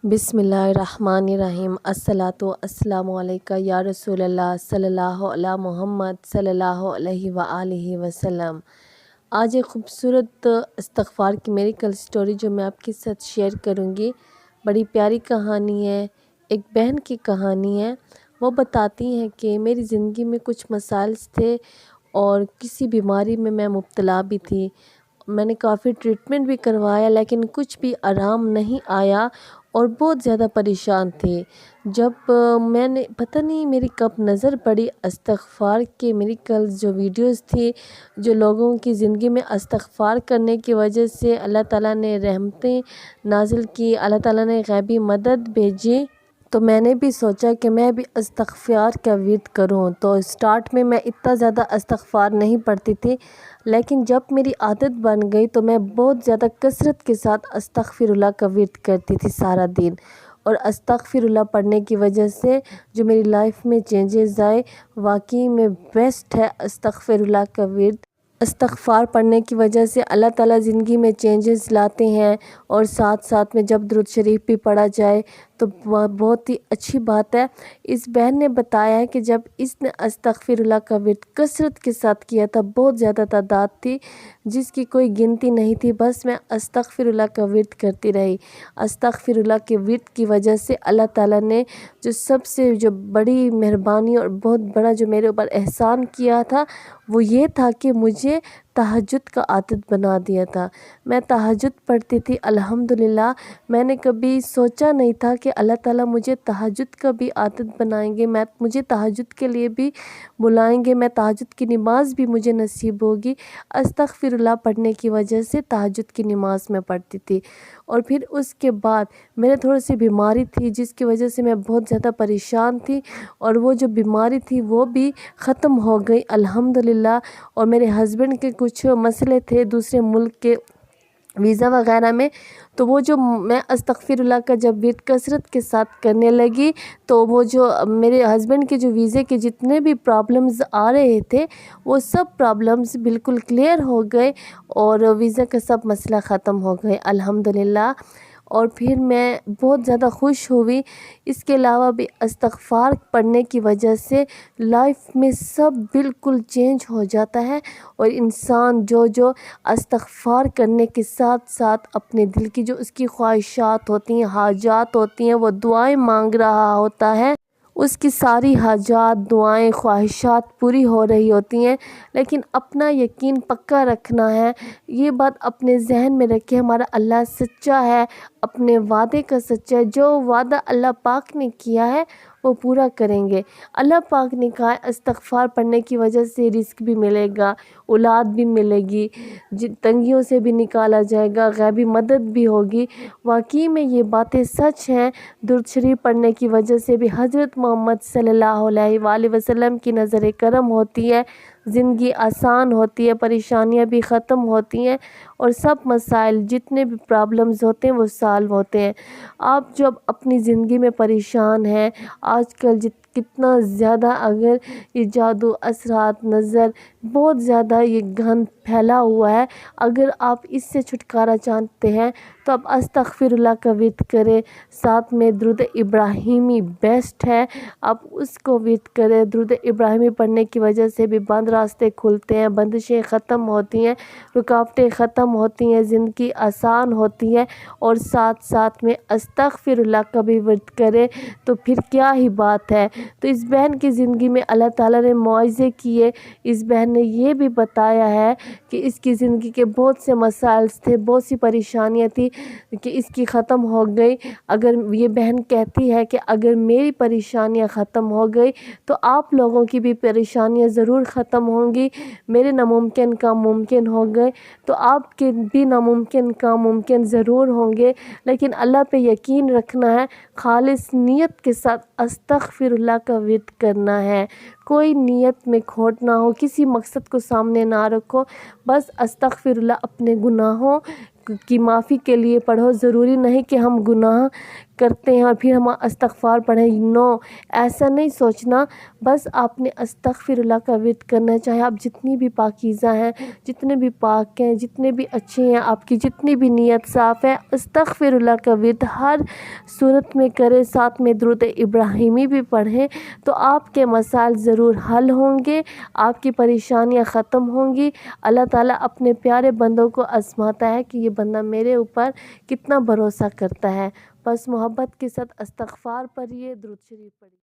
बिस्मिल्लाहिर्रहमानिर्रहीम। अस्सलातु अस्सलामु अलैका या रसूल अल्लाह सल्लल्लाहु अला मोहम्मद सल्लल्लाहु अलैहि व आलिहि वसल्लम। आज एक खूबसूरत इस्तग़फ़ार की मेडिकल स्टोरी जो मैं आपके साथ शेयर करूंगी। बड़ी प्यारी कहानी है, एक बहन की कहानी है। वो बताती हैं कि मेरी ज़िंदगी में कुछ मसाइल थे और किसी बीमारी में मैं मुब्तला भी थी। मैंने काफ़ी ट्रीटमेंट भी करवाया लेकिन कुछ भी आराम नहीं आया और बहुत ज़्यादा परेशान थी। जब मैंने पता नहीं मेरी कब नज़र पड़ी इस्तग़फ़ार के मेडिकल्स जो वीडियोस थी, जो लोगों की ज़िंदगी में इस्तग़फ़ार करने की वजह से अल्लाह ताला ने रहमतें नाज़िल की, अल्लाह ताला ने ग़ैबी मदद भेजी। तो मैंने भी सोचा कि मैं भी इस्तग़फ़ार का विर्द करूं। तो स्टार्ट में मैं इतना ज़्यादा इस्तग़फ़ार नहीं पढ़ती थी, लेकिन जब मेरी आदत बन गई तो मैं बहुत ज़्यादा कसरत के साथ अस्तग़फ़िरुल्लाह का विर्द करती थी सारा दिन। और अस्तग़फ़िरुल्लाह पढ़ने की वजह से जो मेरी लाइफ में चेंजेस आए, वाकई में बेस्ट है अस्तग़फ़िरुल्लाह का विर्द। इस्तग़फ़ार पढ़ने की वजह से अल्लाह ताला ज़िंदगी में चेंजेस लाते हैं और साथ साथ में जब दुरूद शरीफ भी पढ़ा जाए तो बहुत ही अच्छी बात है। इस बहन ने बताया है कि जब इसने अस्तग़फ़िरुल्लाह का विर्द कसरत के साथ किया था, बहुत ज़्यादा तादाद थी जिसकी कोई गिनती नहीं थी, बस मैं अस्तग़फ़िरुल्लाह का विर्द करती रही। अस्तग़फ़िरुल्लाह के विर्द की वजह से अल्लाह ताला ने जो बड़ी मेहरबानी और बहुत बड़ा जो मेरे ऊपर एहसान किया था, वो ये था कि मुझे तहज्जुद का आदत बना दिया था। मैं तहज्जुद पढ़ती थी अल्हम्दुलिल्लाह। मैंने कभी सोचा नहीं था कि अल्लाह ताला मुझे तहज्जुद का भी आदत बनाएंगे, मुझे तहज्जुद के लिए भी बुलाएंगे, मैं तहज्जुद की नमाज़ भी मुझे नसीब होगी। अस्तग़फ़िरुल्लाह पढ़ने की वजह से तहज्जुद की नमाज़ मैं पढ़ती थी। और फिर उसके बाद मेरे थोड़ी सी बीमारी थी जिसकी वजह से मैं बहुत ज़्यादा परेशान थी, और वो जो बीमारी थी वो भी ख़त्म हो गई अल्हम्दुलिल्लाह। और मेरे हस्बैंड के कुछ मसले थे दूसरे मुल्क के वीज़ा वगैरह में, तो वो जो मैं अस्तग़फ़िरुल्लाह का जब विर्द कसरत के साथ करने लगी तो वो जो मेरे हस्बैंड के जो वीज़े के जितने भी प्रॉब्लम्स आ रहे थे वो सब प्रॉब्लम्स बिल्कुल क्लियर हो गए और वीज़ा का सब मसला ख़त्म हो गए अल्हम्दुलिल्लाह। और फिर मैं बहुत ज़्यादा खुश हुई। इसके अलावा भी इस्तग़फ़ार पढ़ने की वजह से लाइफ में सब बिल्कुल चेंज हो जाता है और इंसान जो इस्तग़फ़ार करने के साथ साथ अपने दिल की जो उसकी ख्वाहिशात होती हैं, हाजात होती हैं, वो दुआएं मांग रहा होता है, उसकी सारी हाजात, दुआएं, ख्वाहिशात पूरी हो रही होती हैं। लेकिन अपना यकीन पक्का रखना है, ये बात अपने जहन में रखें, हमारा अल्लाह सच्चा है, अपने वादे का सच्चा है। जो वादा अल्लाह पाक ने किया है वो पूरा करेंगे। अल्लाह पाक ने कहा इस्तग़फ़ार पढ़ने की वजह से रिज़्क़ भी मिलेगा, औलाद भी मिलेगी, तंगियों से भी निकाला जाएगा, ग़ैबी मदद भी होगी। वाकई में ये बातें सच हैं। दुरूद शरीफ पढ़ने की वजह से भी हज़रत मोहम्मद सल्लल्लाहु अलैहि वसल्लम की नज़र करम होती है, ज़िंदगी आसान होती है, परेशानियां भी ख़त्म होती हैं और सब मसाइल जितने भी प्रॉब्लम्स होते हैं वो सॉल्व होते हैं। आप जब अपनी ज़िंदगी में परेशान हैं, आजकल कितना ज़्यादा अगर ये जादू, असरात, नज़र, बहुत ज़्यादा ये घन फैला हुआ है, अगर आप इससे छुटकारा चाहते हैं तो आप अस्तग़फ़िरुल्लाह का विर्द करें। साथ में दुरूद इब्राहिमी बेस्ट है, आप उसको विर्द करें। दुरूद इब्राहिमी पढ़ने की वजह से भी बंद रास्ते खुलते हैं, बंदिशें ख़त्म होती हैं, रुकावटें ख़त्म होती हैं, ज़िंदगी आसान होती है। और साथ साथ में अस्तग़फ़िरुल्लाह का भी विर्द करें तो फिर क्या ही बात है। तो इस बहन की ज़िंदगी में अल्लाह ताला ने मुआज़े किए। इस बहन ने ये भी बताया है कि इसकी ज़िंदगी के बहुत से मसाइल थे, बहुत सी परेशानियाँ थी कि इसकी ख़त्म हो गई। अगर ये बहन कहती है कि अगर मेरी परेशानियाँ ख़त्म हो गई तो आप लोगों की भी परेशानियाँ ज़रूर ख़त्म होंगी। मेरे नामुमकिन काम मुमकिन हो गए तो आपके भी नामुमकिन काम मुमकिन ज़रूर होंगे। लेकिन अल्लाह पे यकीन रखना है, खालिस नियत के साथ अस्तग़फ़िरुल्लाह का विर्द करना है। कोई नियत में खोट ना हो, किसी मकसद को सामने ना रखो, बस अस्तग़फ़िरुल्लाह अपने गुनाहों की माफ़ी के लिए पढ़ो। ज़रूरी नहीं कि हम गुनाह کرتے ہیں اور پھر ہم استغفار پڑھیں، نو، ایسا نہیں سوچنا۔ بس آپ نے استغفر اللہ کا ورد کرنا ہے، چاہے آپ جتنی بھی پاکیزہ ہیں، جتنے بھی پاک ہیں، جتنے بھی اچھے ہیں، آپ کی جتنی بھی نیت صاف ہے، استغفر اللہ کا ورد ہر صورت میں کریں، ساتھ میں درود ابراہیمی بھی پڑھیں، تو آپ کے مسائل ضرور حل ہوں گے، آپ کی پریشانیاں ختم ہوں گی۔ اللہ تعالیٰ اپنے پیارے بندوں کو آزماتا ہے کہ یہ بندہ میرے اوپر کتنا بھروسہ کرتا ہے۔ بس محبت کے ساتھ استغفار پڑھیے، درود شریف پڑھیے۔